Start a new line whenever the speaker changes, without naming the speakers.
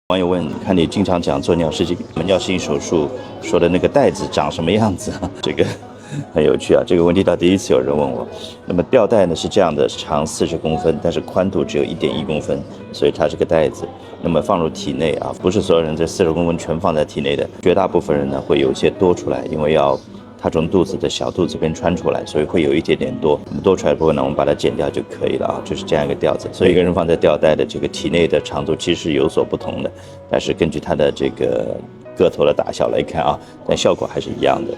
网友问，看你经常讲做尿失禁、尿失禁手术说的那个袋子长什么样子啊？这个很有趣啊，这个问题倒第一次有人问我。那么吊带呢是这样的，长40公分，但是宽度只有1.1公分，所以它是个袋子。那么放入体内啊，不是所有人这40公分全放在体内的，绝大部分人呢会有一些多出来，因为要它从肚子的小肚子这边穿出来，所以会有一点点多。多出来的部分呢，我们把它剪掉就可以了啊，就是这样一个吊子。所以一个人放在吊带的这个体内的长度其实是有所不同的，但是根据它的这个个头的大小来看啊，但效果还是一样的。